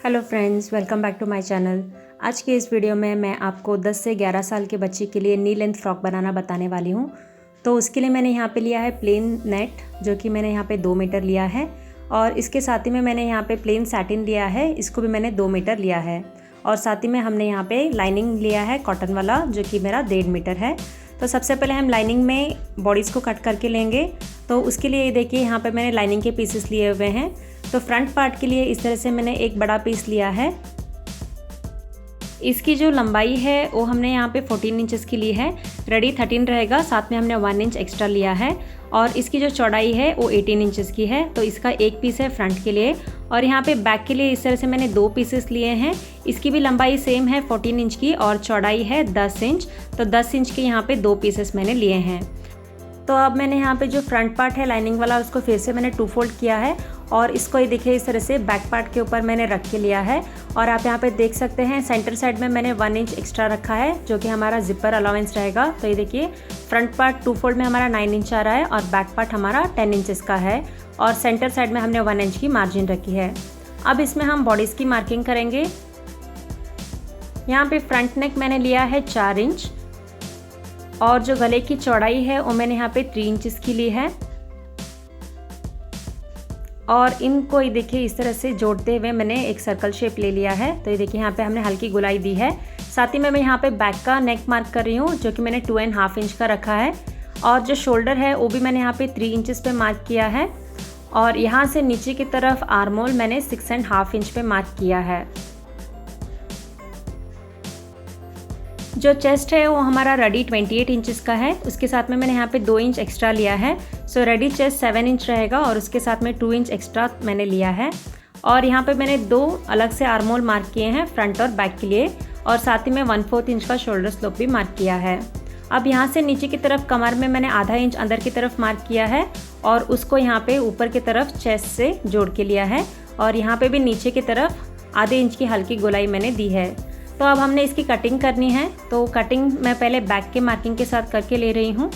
Hello friends, welcome back to my channel. आज की इस वीडियो में मैं आपको 10 से 11 साल के बच्चे के लिए नी लेंथ फ्रॉक बनाना बताने वाली हूँ। तो उसके लिए मैंने यहाँ पे लिया है प्लेन नेट, जो कि मैंने यहाँ पे 2 मीटर लिया है, और इसके साथ ही में मैंने यहाँ पे प्लेन सैटिन लिया है, इसको भी मैंने 2 मीटर लिया है। और साथ ही में हमने यहाँ पे लाइनिंग लिया है कॉटन वाला, जो कि मेरा 1.5 मीटर है। तो सबसे पहले हम लाइनिंग में बॉडीज़ को कट करके लेंगे। तो उसके लिए ये देखिए, यहाँ पे मैंने लाइनिंग के पीसेस लिए हुए हैं। तो फ्रंट पार्ट के लिए इस तरह से मैंने एक बड़ा पीस लिया है। इसकी जो लंबाई है वो हमने यहाँ पे 14 इंचेस की ली है, रेडी 13 रहेगा, साथ में हमने 1 इंच एक्स्ट्रा लिया है। और इसकी जो चौड़ाई है वो 18 इंचेस की है। तो इसका एक पीस है फ्रंट के लिए, और यहाँ पे बैक के लिए इस तरह से मैंने 2 पीसेस लिए हैं। इसकी भी लंबाई सेम है 14 इंच की, और चौड़ाई है 10 इंच। तो 10 इंच के यहाँ पे 2 पीसेस मैंने लिए हैं। तो अब मैंने यहाँ पे जो फ्रंट पार्ट है लाइनिंग वाला, उसको फिर से मैंने 2 फोल्ड किया है, और इसको ये देखिए इस तरह से बैक पार्ट के ऊपर मैंने रख के लिया है। और आप यहाँ पे देख सकते हैं सेंटर साइड में मैंने 1 इंच एक्स्ट्रा रखा है, जो कि हमारा जिपर अलाउंस रहेगा। तो ये देखिए फ्रंट पार्ट 2 फोल्ड में हमारा 9 इंच आ रहा है, और बैक पार्ट हमारा 10 इंचेस का है, और सेंटर साइड में हमने 1 इंच की मार्जिन रखी है। अब इसमें हम बॉडीज़ की मार्किंग करेंगे। यहाँ पे फ्रंट नेक मैंने लिया है 4 इंच, और जो गले की चौड़ाई है वो मैंने यहाँ पे 3 इंचेस की ली है। और इनको ये देखिए इस तरह से जोड़ते हुए मैंने एक सर्कल शेप ले लिया है। तो ये देखिए यहाँ पे हमने हल्की गुलाई दी है। साथ ही में मैं यहाँ पे बैक का नेक मार्क कर रही हूँ, जो कि मैंने 2.5 इंच का रखा है। और जो शोल्डर है वो भी मैंने यहाँ पे 3 इंचेस पे मार्क किया है। और यहाँ से नीचे की तरफ आर्मोल मैंने 6.5 इंच पे मार्क किया है। जो चेस्ट है वो हमारा रेडी 28 इंचेस का है, उसके साथ में मैंने यहाँ पे 2 इंच एक्स्ट्रा लिया है। सो रेडी चेस्ट 7 इंच रहेगा, और उसके साथ में 2 इंच एक्स्ट्रा मैंने लिया है। और यहाँ पे मैंने 2 अलग से आर्मोल मार्क किए हैं फ्रंट और बैक के लिए, और साथ ही में 1/4 इंच का शोल्डर स्लोप भी मार्क किया है। अब यहाँ से नीचे की तरफ कमर में मैंने आधा इंच अंदर की तरफ मार्क किया है, और उसको यहाँ पे ऊपर की तरफ चेस्ट से जोड़ के लिया है। और यहाँ पे भी नीचे की तरफ आधे इंच की हल्की गोलाई मैंने दी है। तो अब हमने इसकी कटिंग करनी है। तो कटिंग मैं पहले बैक के मार्किंग के साथ करके ले रही हूँ।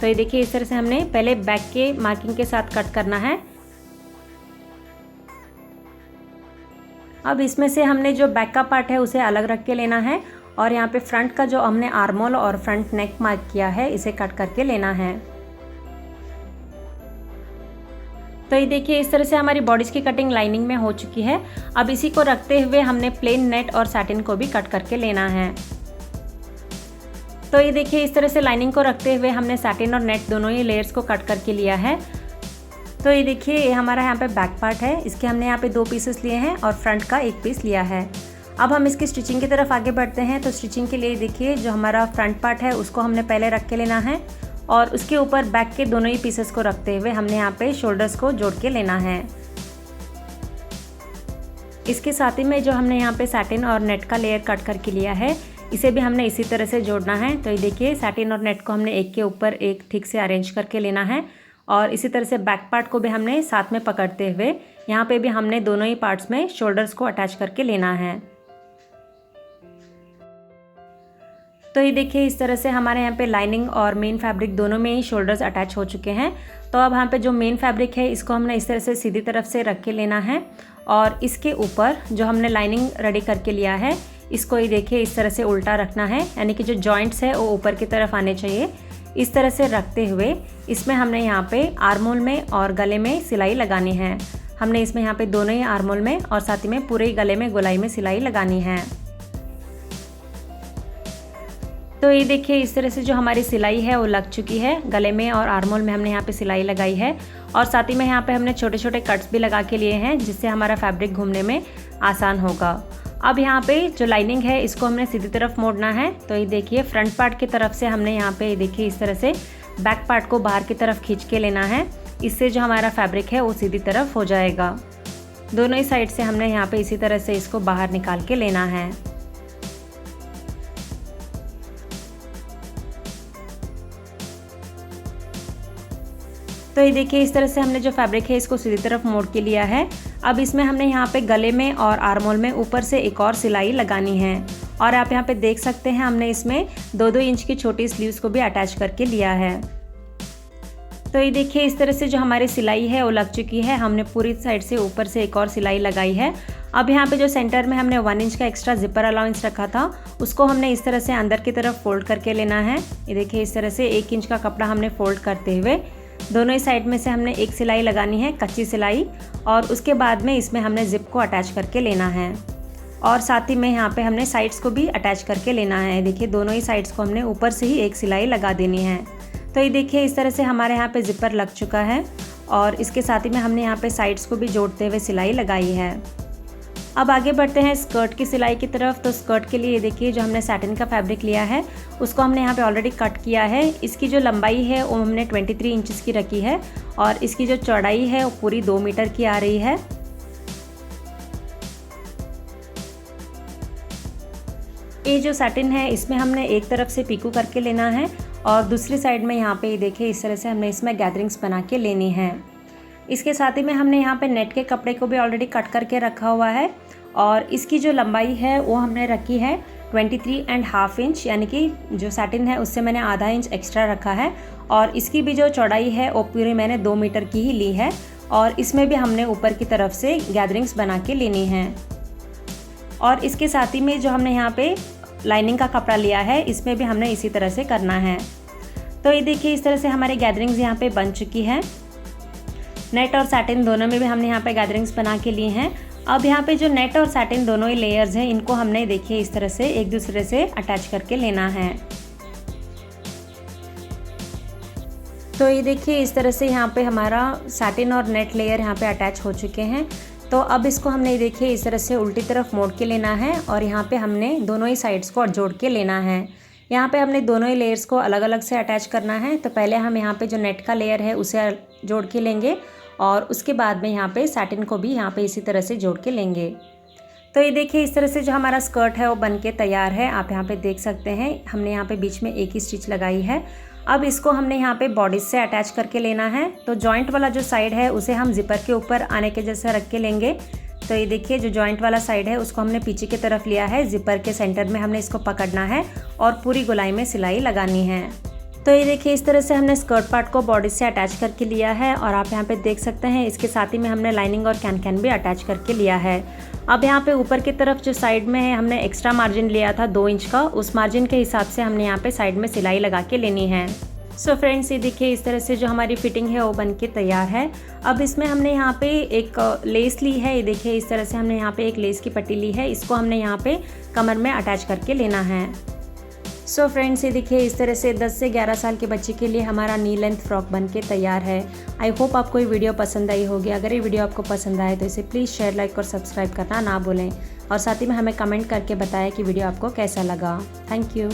तो ये देखिए इस तरह से हमने पहले बैक के मार्किंग के साथ कट करना है। अब इसमें से हमने जो बैक का पार्ट है उसे अलग रख के लेना है, और यहाँ पे फ्रंट का जो हमने आर्मोल और फ्रंट नेक मार्क किया है इसे कट करके लेना है। तो ये देखिए इस तरह से हमारी बॉडीज़ की कटिंग लाइनिंग में हो चुकी है। अब इसी को रखते हुए हमने प्लेन नेट और सैटिन को भी कट करके लेना है। तो ये देखिए इस तरह से लाइनिंग को रखते हुए हमने सैटिन और नेट दोनों ही लेयर्स को कट करके लिया है। तो ये देखिए ये हमारा यहाँ पे बैक पार्ट है, इसके हमने यहाँ पे 2 पीसेस लिए हैं, और फ्रंट का 1 पीस लिया है। अब हम इसकी स्टिचिंग की तरफ आगे बढ़ते हैं। तो स्टिचिंग के लिए देखिए जो हमारा फ्रंट पार्ट है उसको हमने पहले रख के लेना है, और उसके ऊपर बैक के दोनों ही पीसेस को रखते हुए हमने यहाँ पे शोल्डर्स को जोड़ के लेना है। इसके साथ ही में जो हमने यहाँ पे सैटिन और नेट का लेयर कट करके लिया है, इसे भी हमने इसी तरह से जोड़ना है। तो ये देखिए सैटिन और नेट को हमने एक के ऊपर एक ठीक से अरेंज करके लेना है, और इसी तरह से बैक पार्ट को भी हमने साथ में पकड़ते हुए यहाँ पे भी हमने दोनों ही पार्ट्स में शोल्डर्स को अटैच करके लेना है। तो ये देखिए इस तरह से हमारे यहाँ पे लाइनिंग और मेन फैब्रिक दोनों में ही शोल्डर्स अटैच हो चुके हैं। तो अब यहाँ पे जो मेन फैब्रिक है इसको हमने इस तरह से सीधी तरफ से रख के लेना है, और इसके ऊपर जो हमने लाइनिंग रेडी करके लिया है इसको ये देखिए इस तरह से उल्टा रखना है, यानी कि जो जॉइंट्स है वो ऊपर की तरफ आने चाहिए। इस तरह से रखते हुए इसमें हमने यहाँ पे आर्मोल में और गले में सिलाई लगानी है। हमने इसमें यहाँ पे दोनों ही आर्मोल में और साथ ही में पूरे गले में गोलाई में सिलाई लगानी है। तो ये देखिए इस तरह से जो हमारी सिलाई है वो लग चुकी है। गले में और आर्मोल में हमने यहाँ पे सिलाई लगाई है, और साथ ही में यहाँ पे हमने छोटे छोटे कट्स भी लगा के लिए हैं, जिससे हमारा फैब्रिक घूमने में आसान होगा। अब यहाँ पे जो लाइनिंग है इसको हमने सीधी तरफ मोड़ना है। तो ये देखिए फ्रंट पार्ट की तरफ से हमने यहाँ पे देखिए इस तरह से बैक पार्ट को बाहर की तरफ खींच के लेना है। इससे जो हमारा फैब्रिक है वो सीधी तरफ हो जाएगा। दोनों ही साइड से हमने यहाँ पे इसी तरह से इसको बाहर निकाल के लेना है। तो ये देखिए इस तरह से हमने जो फैब्रिक है इसको सीधी तरफ मोड़ के लिया है। अब इसमें हमने यहाँ पे गले में और आर्मोल में ऊपर से एक और सिलाई लगानी है, और आप यहाँ पे देख सकते हैं हमने इसमें 2-2 इंच की छोटी स्लीव्स को भी अटैच करके लिया है। तो ये देखिए इस तरह से जो हमारी सिलाई है वो लग चुकी है। हमने पूरी साइड से ऊपर से एक और सिलाई लगाई है, अब यहाँ पे जो सेंटर में हमने 1 इंच का एक्स्ट्रा जिपर अलाउंस रखा था उसको हमने इस तरह से अंदर की तरफ फोल्ड करके लेना है। ये देखिए इस तरह से 1 इंच का कपड़ा हमने फोल्ड करते हुए दोनों ही साइड में से हमने एक सिलाई लगानी है, कच्ची सिलाई, और उसके बाद में इसमें हमने जिप को अटैच करके लेना है और साथ ही में यहाँ पे हमने साइड्स को भी अटैच करके लेना है। देखिए दोनों ही साइड्स को हमने ऊपर से ही एक सिलाई लगा देनी है। तो ये देखिए इस तरह से हमारे यहाँ पे जिपर लग चुका है और इसके साथ ही में हमने यहाँ पे साइड्स को भी जोड़ते हुए सिलाई लगाई है। अब आगे बढ़ते हैं स्कर्ट की सिलाई की तरफ। तो स्कर्ट के लिए ये देखिए जो हमने सैटिन का फैब्रिक लिया है उसको हमने यहाँ पे ऑलरेडी कट किया है। इसकी जो लंबाई है वो हमने 23 इंचेस की रखी है और इसकी जो चौड़ाई है वो पूरी 2 मीटर की आ रही है। ये जो सैटिन है इसमें हमने एक तरफ से पीकू करके लेना है और दूसरी साइड में यहाँ पे देखिए इस तरह से हमने इसमें गैदरिंग्स बना के लेनी है। इसके साथ ही में हमने यहाँ पे नेट के कपड़े को भी ऑलरेडी कट करके रखा हुआ है और इसकी जो लंबाई है वो हमने रखी है 23.5 इंच, यानी कि जो सैटिन है उससे मैंने आधा इंच एक्स्ट्रा रखा है और इसकी भी जो चौड़ाई है वो पूरी मैंने 2 मीटर की ही ली है और इसमें भी हमने ऊपर की तरफ से गैदरिंग्स बना के लेनी है। और इसके साथ ही में जो हमने यहाँ पे लाइनिंग का कपड़ा लिया है इसमें भी हमने इसी तरह से करना है। तो ये देखिए इस तरह से हमारे गैदरिंग्स यहाँ पे बन चुकी है। नेट और सैटिन दोनों में भी हमने यहाँ पे गैदरिंग्स बना के लिए हैं। अब यहाँ पे जो नेट और सैटिन दोनों ही लेयर्स हैं इनको हमने देखिए इस तरह से एक दूसरे से अटैच करके लेना है। तो ये देखिए इस तरह से यहाँ पे हमारा सैटिन और नेट लेयर यहाँ पे अटैच हो चुके हैं। तो अब इसको हमने देखिए इस तरह से उल्टी तरफ मोड़ के लेना है और यहाँ पे हमने दोनों ही साइड्स को जोड़ के लेना है। यहाँ पे हमने दोनों ही लेयर्स को अलग अलग से अटैच करना है। तो पहले हम यहाँ पे जो नेट का लेयर है उसे जोड़ के लेंगे और उसके बाद में यहाँ पे सैटिन को भी यहाँ पे इसी तरह से जोड़ के लेंगे। तो ये देखिए इस तरह से जो हमारा स्कर्ट है वो बन के तैयार है। आप यहाँ पे देख सकते हैं हमने यहाँ पे बीच में एक ही स्टिच लगाई है। अब इसको हमने यहाँ पे बॉडी से अटैच करके लेना है। तो जॉइंट वाला जो साइड है उसे हम जिपर के ऊपर आने के जैसा रख के लेंगे। तो ये देखिए जो जॉइंट वाला साइड है उसको हमने पीछे की तरफ लिया है, जिपर के सेंटर में हमने इसको पकड़ना है और पूरी गोलाई में सिलाई लगानी है। तो ये देखिए इस तरह से हमने स्कर्ट पार्ट को बॉडी से अटैच करके लिया है और आप यहाँ पे देख सकते हैं इसके साथ ही में हमने लाइनिंग और कैन भी अटैच करके लिया है। अब यहाँ पे ऊपर की तरफ जो साइड में है हमने एक्स्ट्रा मार्जिन लिया था 2 इंच का, उस मार्जिन के हिसाब से हमने यहाँ पे साइड में सिलाई लगा के लेनी है। सो फ्रेंड्स ये देखिए इस तरह से जो हमारी फिटिंग है वो बन के तैयार है। अब इसमें हमने यहाँ पे एक लेस ली है। ये देखिए इस तरह से हमने यहाँ पे एक लेस की पट्टी ली है, इसको हमने यहाँ पे कमर में अटैच करके लेना है। सो फ्रेंड्स ये देखिए इस तरह से 10 से 11 साल के बच्चे के लिए हमारा नी लेंथ फ्रॉक बन के तैयार है। आई होप आपको ये वीडियो पसंद आई होगी। अगर ये वीडियो आपको पसंद आए तो इसे प्लीज़ शेयर, लाइक और सब्सक्राइब करना ना भूलें और साथ ही में हमें कमेंट करके बताएं कि वीडियो आपको कैसा लगा। Thank you.